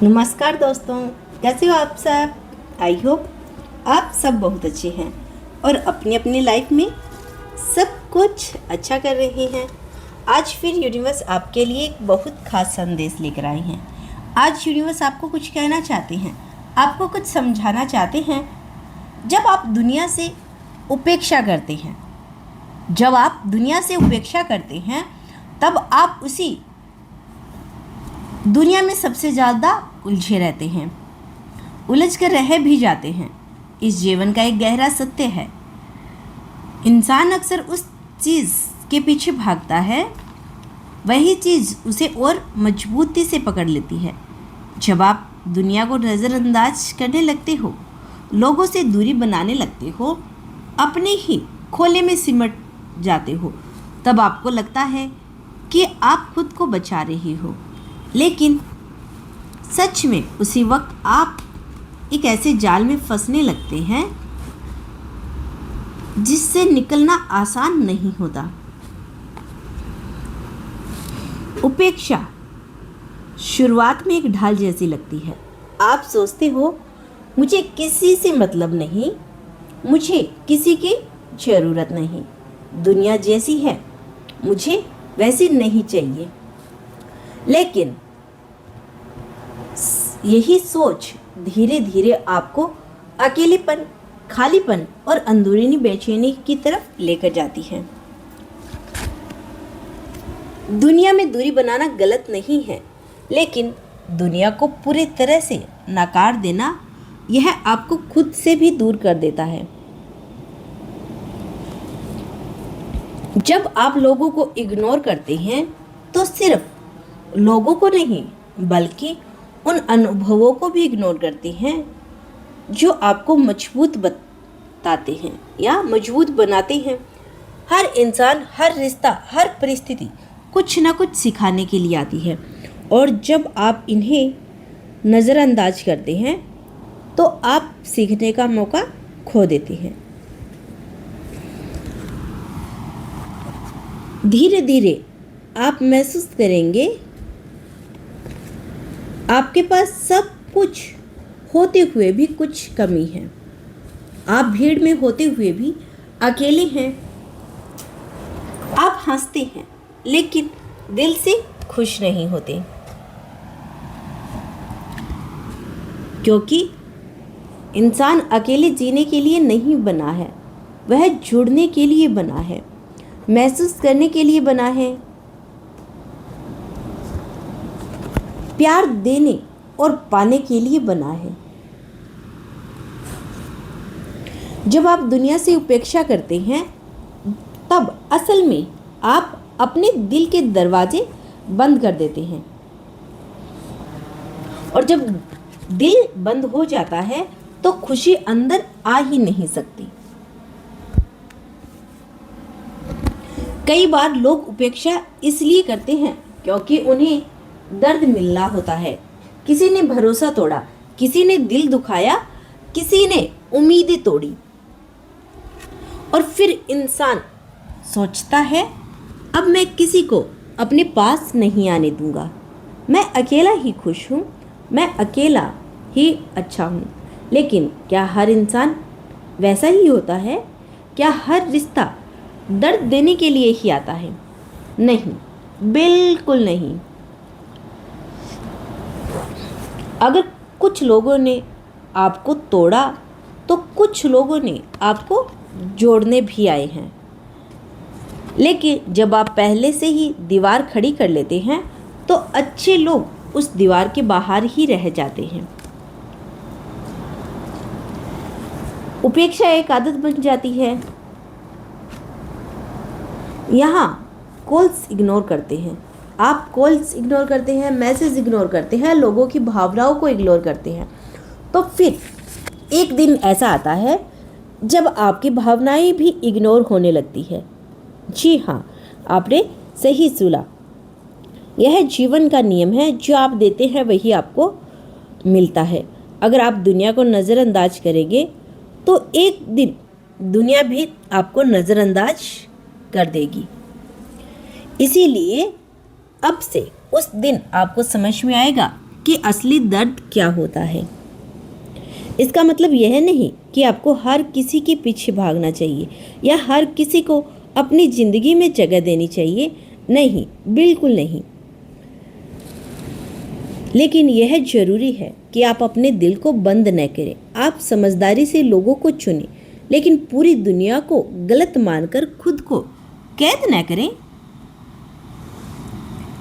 नमस्कार दोस्तों, कैसे हो आप सब। आई होप आप सब बहुत अच्छे हैं और अपनी अपनी लाइफ में सब कुछ अच्छा कर रहे हैं। आज फिर यूनिवर्स आपके लिए एक बहुत खास संदेश लेकर आए हैं। आज यूनिवर्स आपको कुछ कहना चाहते हैं, आपको कुछ समझाना चाहते हैं। जब आप दुनिया से उपेक्षा करते हैं, तब आप उसी दुनिया में सबसे ज़्यादा उलझे रहते हैं, उलझ कर रह भी जाते हैं। इस जीवन का एक गहरा सत्य है, इंसान अक्सर उस चीज़ के पीछे भागता है, वही चीज़ उसे और मजबूती से पकड़ लेती है। जब आप दुनिया को नज़रअंदाज करने लगते हो, लोगों से दूरी बनाने लगते हो, अपने ही खोले में सिमट जाते हो, तब आपको लगता है कि आप खुद को बचा रही हो। लेकिन सच में उसी वक्त आप एक ऐसे जाल में फंसने लगते हैं जिससे निकलना आसान नहीं होता। उपेक्षा शुरुआत में एक ढाल जैसी लगती है। आप सोचते हो मुझे किसी से मतलब नहीं, मुझे किसी की ज़रूरत नहीं, दुनिया जैसी है मुझे वैसी नहीं चाहिए। लेकिन यही सोच धीरे धीरे आपको अकेलेपन, खालीपन और अंदरूनी बेचैनी की तरफ लेकर जाती है। दुनिया में दूरी बनाना गलत नहीं है, लेकिन दुनिया को पूरी तरह से नकार देना, यह आपको खुद से भी दूर कर देता है। जब आप लोगों को इग्नोर करते हैं तो सिर्फ लोगों को नहीं बल्कि उन अनुभवों को भी इग्नोर करते हैं जो आपको मजबूत बताते हैं या मजबूत बनाते हैं। हर इंसान, हर रिश्ता, हर परिस्थिति कुछ ना कुछ सिखाने के लिए आती है, और जब आप इन्हें नज़रअंदाज करते हैं तो आप सीखने का मौका खो देते हैं। धीरे धीरे आप महसूस करेंगे आपके पास सब कुछ होते हुए भी कुछ कमी है। आप भीड़ में होते हुए भी अकेले हैं। आप हंसते हैं लेकिन दिल से खुश नहीं होते, क्योंकि इंसान अकेले जीने के लिए नहीं बना है, वह जुड़ने के लिए बना है, महसूस करने के लिए बना है, प्यार देने और पाने के लिए बना है। जब आप दुनिया से उपेक्षा करते हैं, तब असल में आप अपने दिल के दरवाजे बंद कर देते हैं, और जब दिल बंद हो जाता है तो खुशी अंदर आ ही नहीं सकती। कई बार लोग उपेक्षा इसलिए करते हैं क्योंकि उन्हें दर्द मिलना होता है। किसी ने भरोसा तोड़ा, किसी ने दिल दुखाया, किसी ने उम्मीदें तोड़ी, और फिर इंसान सोचता है अब मैं किसी को अपने पास नहीं आने दूंगा, मैं अकेला ही खुश हूँ, मैं अकेला ही अच्छा हूँ। लेकिन क्या हर इंसान वैसा ही होता है? क्या हर रिश्ता दर्द देने के लिए ही आता है? नहीं, बिल्कुल नहीं। अगर कुछ लोगों ने आपको तोड़ा तो कुछ लोगों ने आपको जोड़ने भी आए हैं। लेकिन जब आप पहले से ही दीवार खड़ी कर लेते हैं तो अच्छे लोग उस दीवार के बाहर ही रह जाते हैं। उपेक्षा एक आदत बन जाती है। यहाँ कॉल्स इग्नोर करते हैं, आप कॉल्स इग्नोर करते हैं, मैसेज इग्नोर करते हैं, लोगों की भावनाओं को इग्नोर करते हैं, तो फिर एक दिन ऐसा आता है जब आपकी भावनाएं भी इग्नोर होने लगती है। जी हाँ, आपने सही सुना। यह जीवन का नियम है, जो आप देते हैं वही आपको मिलता है। अगर आप दुनिया को नज़रअंदाज करेंगे तो एक दिन दुनिया भी आपको नज़रअंदाज कर देगी। इसीलिए अब से उस दिन आपको समझ में आएगा कि असली दर्द क्या होता है। इसका मतलब यह नहीं कि आपको हर किसी के पीछे भागना चाहिए या हर किसी को अपनी ज़िंदगी में जगह देनी चाहिए। नहीं, बिल्कुल नहीं। लेकिन यह जरूरी है कि आप अपने दिल को बंद न करें। आप समझदारी से लोगों को चुनें, लेकिन पूरी दुनिया को गलत मानकर खुद को कैद न करें।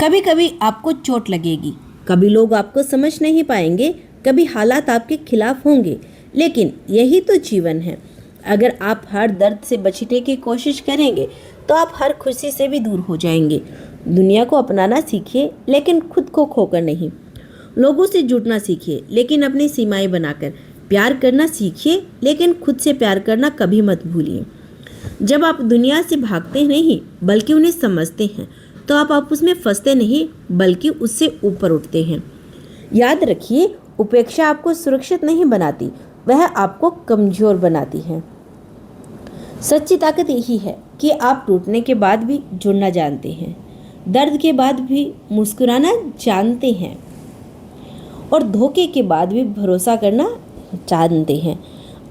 कभी कभी आपको चोट लगेगी, कभी लोग आपको समझ नहीं पाएंगे, कभी हालात आपके खिलाफ होंगे, लेकिन यही तो जीवन है। अगर आप हर दर्द से बचने की कोशिश करेंगे तो आप हर खुशी से भी दूर हो जाएंगे। दुनिया को अपनाना सीखिए, लेकिन खुद को खोकर नहीं। लोगों से जुड़ना सीखिए, लेकिन अपनी सीमाएं बनाकर। प्यार करना सीखिए, लेकिन खुद से प्यार करना कभी मत भूलिए। जब आप दुनिया से भागते नहीं बल्कि उन्हें समझते हैं तो आप उसमें फंसते नहीं बल्कि उससे ऊपर उठते हैं। याद रखिए, उपेक्षा आपको सुरक्षित नहीं बनाती, वह आपको कमज़ोर बनाती है। सच्ची ताकत यही है कि आप टूटने के बाद भी जुड़ना जानते हैं, दर्द के बाद भी मुस्कुराना जानते हैं और धोखे के बाद भी भरोसा करना जानते हैं।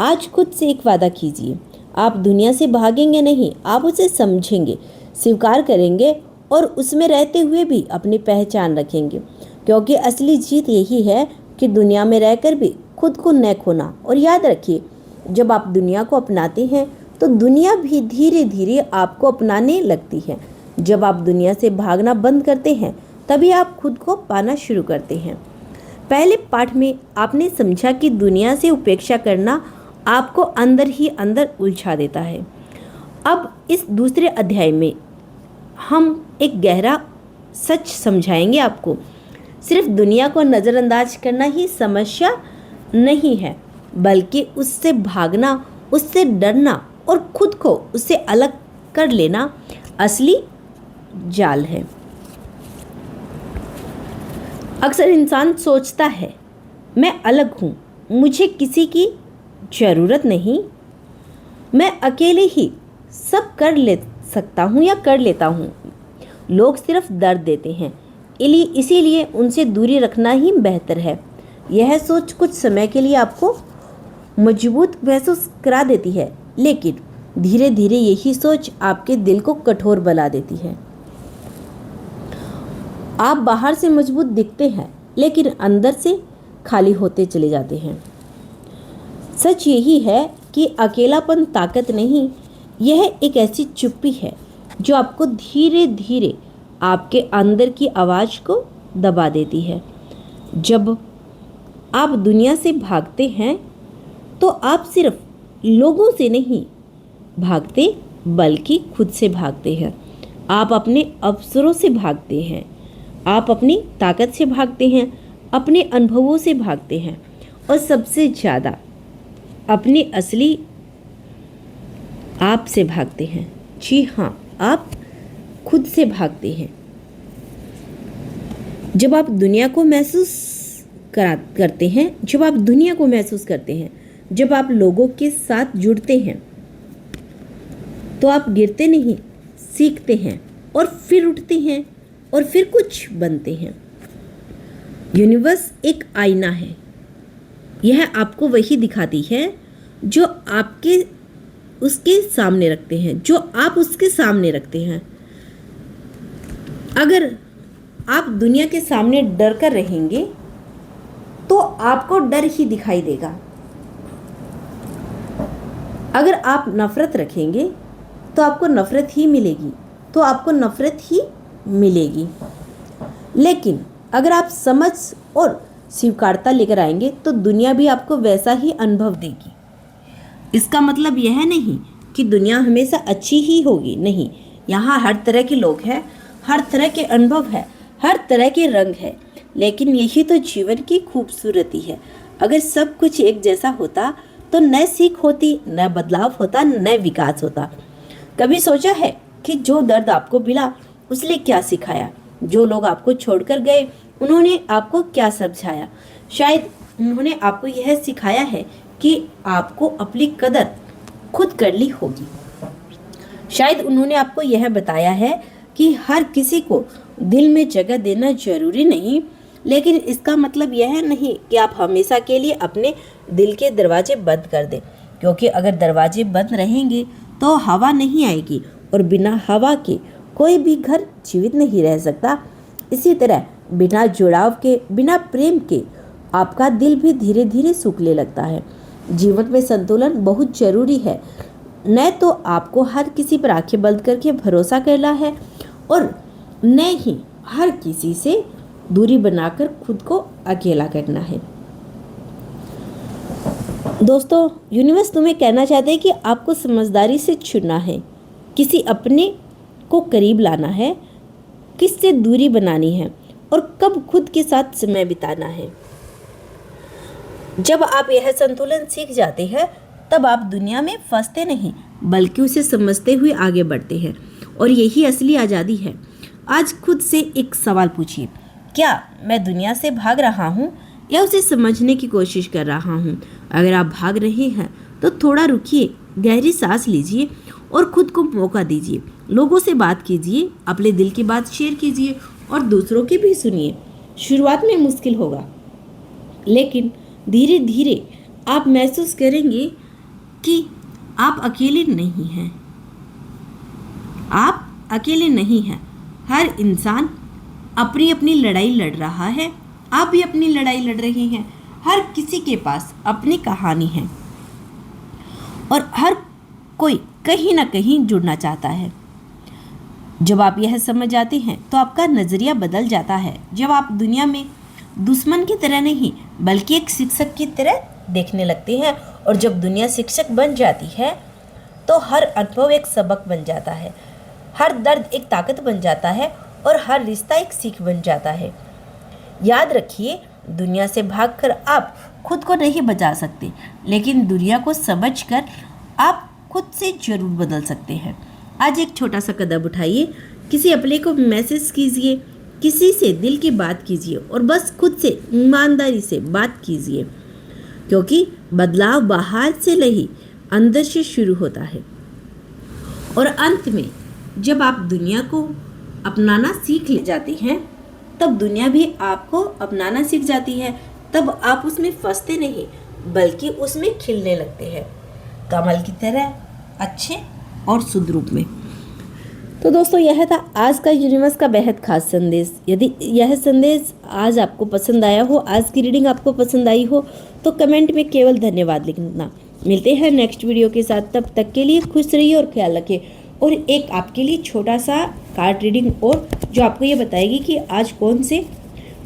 आज खुद से एक वादा कीजिए, आप दुनिया से भागेंगे नहीं, आप उसे समझेंगे, स्वीकार करेंगे और उसमें रहते हुए भी अपनी पहचान रखेंगे। क्योंकि असली जीत यही है कि दुनिया में रहकर भी खुद को न खोना। और याद रखिए, जब आप दुनिया को अपनाते हैं तो दुनिया भी धीरे धीरे आपको अपनाने लगती है। जब आप दुनिया से भागना बंद करते हैं तभी आप खुद को पाना शुरू करते हैं। पहले पाठ में आपने समझा कि दुनिया से उपेक्षा करना आपको अंदर ही अंदर उलझा देता है। अब इस दूसरे अध्याय में हम एक गहरा सच समझाएंगे आपको। सिर्फ दुनिया को नज़रअंदाज करना ही समस्या नहीं है, बल्कि उससे भागना, उससे डरना और खुद को उससे अलग कर लेना असली जाल है। अक्सर इंसान सोचता है, मैं अलग हूँ, मुझे किसी की ज़रूरत नहीं, मैं अकेले ही सब कर ले सकता हूँ या कर लेता हूँ। लोग सिर्फ दर्द देते हैं, इसीलिए उनसे दूरी रखना ही बेहतर है। यह सोच कुछ समय के लिए आपको मजबूत महसूस करा देती है, लेकिन धीरे धीरे यही सोच आपके दिल को कठोर बना देती है। आप बाहर से मजबूत दिखते हैं, लेकिन अंदर से खाली होते चले जाते हैं। सच यही है कि अकेलापन ताकत नहीं, यह एक ऐसी चुप्पी है जो आपको धीरे धीरे आपके अंदर की आवाज़ को दबा देती है। जब आप दुनिया से भागते हैं तो आप सिर्फ लोगों से नहीं भागते, बल्कि खुद से भागते हैं। आप अपने अवसरों से भागते हैं, आप अपनी ताकत से भागते हैं, अपने अनुभवों से भागते हैं और सबसे ज़्यादा अपने असली आप से भागते हैं। जी हाँ, आप खुद से भागते हैं। जब आप दुनिया को महसूस करते हैं, जब आप दुनिया को महसूस करते हैं, जब आप लोगों के साथ जुड़ते हैं, तो आप गिरते नहीं, सीखते हैं और फिर उठते हैं और फिर कुछ बनते हैं। यूनिवर्स एक आईना है, यह आपको वही दिखाती है जो आपके उसके सामने रखते हैं, जो आप उसके सामने रखते हैं। अगर आप दुनिया के सामने डर कर रहेंगे तो आपको डर ही दिखाई देगा। अगर आप नफ़रत रखेंगे तो आपको नफ़रत ही मिलेगी, तो आपको नफ़रत ही मिलेगी। लेकिन अगर आप समझ और स्वीकारता लेकर आएंगे तो दुनिया भी आपको वैसा ही अनुभव देगी। इसका मतलब यह नहीं कि दुनिया हमेशा अच्छी ही होगी, नहीं। यहाँ हर तरह के लोग हैं, हर तरह के अनुभव है, हर तरह के रंग है, लेकिन यही तो जीवन की खूबसूरती है। अगर सब कुछ एक जैसा होता तो न सीख होती, न बदलाव होता, न विकास होता। कभी सोचा है कि जो दर्द आपको मिला उसने क्या सिखाया? जो लोग आपको छोड़कर गए उन्होंने आपको क्या समझाया? शायद उन्होंने आपको यह सिखाया है कि आपको अपनी कदर खुद करनी होगी। शायद उन्होंने आपको यह बताया है कि हर किसी को दिल में जगह देना जरूरी नहीं, लेकिन इसका मतलब यह नहीं कि आप हमेशा के लिए अपने दिल के दरवाजे बंद कर दें, क्योंकि अगर दरवाजे बंद रहेंगे तो हवा नहीं आएगी और बिना हवा के कोई भी घर जीवित नहीं रह सकता। इसी तरह बिना जुड़ाव के, बिना प्रेम के आपका दिल भी धीरे धीरे सूखने लगता है। जीवन में संतुलन बहुत जरूरी है। न तो आपको हर किसी पर आंखें बंद करके भरोसा करना है और न ही हर किसी से दूरी बनाकर खुद को अकेला करना है। दोस्तों, यूनिवर्स तुम्हें कहना चाहते हैं कि आपको समझदारी से चुनना है, किसी अपने को करीब लाना है, किससे दूरी बनानी है और कब खुद के साथ समय बिताना है। जब आप यह संतुलन सीख जाते हैं तब आप दुनिया में फंसते नहीं बल्कि उसे समझते हुए आगे बढ़ते हैं, और यही असली आज़ादी है। आज खुद से एक सवाल पूछिए, क्या मैं दुनिया से भाग रहा हूँ या उसे समझने की कोशिश कर रहा हूँ? अगर आप भाग रहे हैं तो थोड़ा रुकिए, गहरी सांस लीजिए और खुद को मौका दीजिए। लोगों से बात कीजिए, अपने दिल की बात शेयर कीजिए और दूसरों की भी सुनिए। शुरुआत में मुश्किल होगा, लेकिन धीरे धीरे आप महसूस करेंगे कि आप अकेले नहीं हैं। आप अकेले नहीं हैं। हर इंसान अपनी अपनी लड़ाई लड़ रहा है। आप भी अपनी लड़ाई लड़ रहे हैं। हर किसी के पास अपनी कहानी है और हर कोई कहीं ना कहीं जुड़ना चाहता है। जब आप यह समझ जाते हैं तो आपका नज़रिया बदल जाता है। जब आप दुनिया में दुश्मन की तरह नहीं बल्कि एक शिक्षक की तरह देखने लगते हैं, और जब दुनिया शिक्षक बन जाती है तो हर अनुभव एक सबक बन जाता है, हर दर्द एक ताकत बन जाता है और हर रिश्ता एक सीख बन जाता है। याद रखिए, दुनिया से भागकर आप खुद को नहीं बचा सकते, लेकिन दुनिया को समझकर आप खुद से जरूर बदल सकते हैं। आज एक छोटा सा कदम उठाइए, किसी अपने को मैसेज कीजिए, किसी से दिल की बात कीजिए और बस खुद से ईमानदारी से बात कीजिए, क्योंकि बदलाव बाहर से नहीं अंदर से शुरू होता है। और अंत में जब आप दुनिया को अपनाना सीख ले जाते हैं तब दुनिया भी आपको अपनाना सीख जाती है। तब आप उसमें फंसते नहीं बल्कि उसमें खिलने लगते हैं, कमल की तरह, अच्छे और शुद्ध रूप में। तो दोस्तों, यह था आज का यूनिवर्स का बेहद खास संदेश। यदि यह संदेश आज आपको पसंद आया हो, आज की रीडिंग आपको पसंद आई हो, तो कमेंट में केवल धन्यवाद लिखना। मिलते हैं नेक्स्ट वीडियो के साथ, तब तक के लिए खुश रहिए और ख्याल रखिए। और एक आपके लिए छोटा सा कार्ड रीडिंग और, जो आपको ये बताएगी कि आज कौन से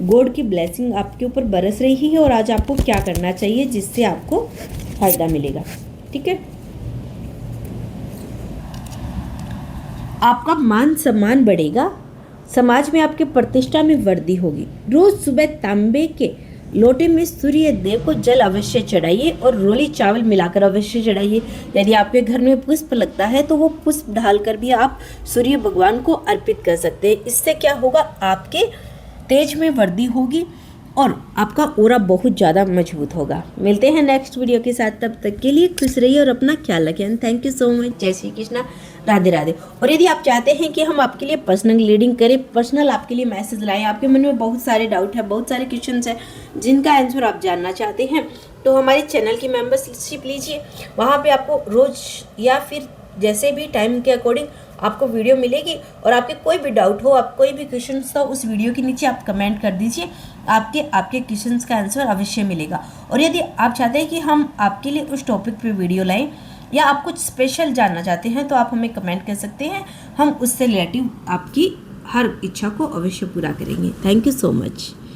गॉड की ब्लेसिंग आपके ऊपर बरस रही है और आज आपको क्या करना चाहिए जिससे आपको फायदा मिलेगा। ठीक है, आपका मान सम्मान बढ़ेगा, समाज में आपके प्रतिष्ठा में वृद्धि होगी। रोज सुबह तांबे के लोटे में सूर्य देव को जल अवश्य चढ़ाइए और रोली चावल मिलाकर अवश्य चढ़ाइए। यदि आपके घर में पुष्प लगता है तो वो पुष्प डालकर भी आप सूर्य भगवान को अर्पित कर सकते हैं। इससे क्या होगा, आपके तेज में वृद्धि होगी और आपका ऑरा बहुत ज़्यादा मजबूत होगा। मिलते हैं नेक्स्ट वीडियो के साथ, तब तक के लिए खुश रहिए और अपना ख्याल रखें। Thank you so much. जय श्री कृष्णा, राधे राधे। और यदि आप चाहते हैं कि हम आपके लिए पर्सनल रीडिंग करें, पर्सनल आपके लिए मैसेज लाएं, आपके मन में बहुत सारे डाउट है, बहुत सारे क्वेश्चन है जिनका आंसर आप जानना चाहते हैं, तो हमारे चैनल की मेंबरशिप लीजिए। वहाँ पे आपको रोज या फिर जैसे भी टाइम के अकॉर्डिंग आपको वीडियो मिलेगी। और आपके कोई भी डाउट हो, आप कोई भी क्वेश्चन हो, उस वीडियो के नीचे आप कमेंट कर दीजिए, आपके क्वेश्चंस का आंसर अवश्य मिलेगा। और यदि आप चाहते हैं कि हम आपके लिए उस टॉपिक पे वीडियो लाएं या आप कुछ स्पेशल जानना चाहते हैं तो आप हमें कमेंट कर सकते हैं, हम उससे रिलेटिव आपकी हर इच्छा को अवश्य पूरा करेंगे। Thank you so much.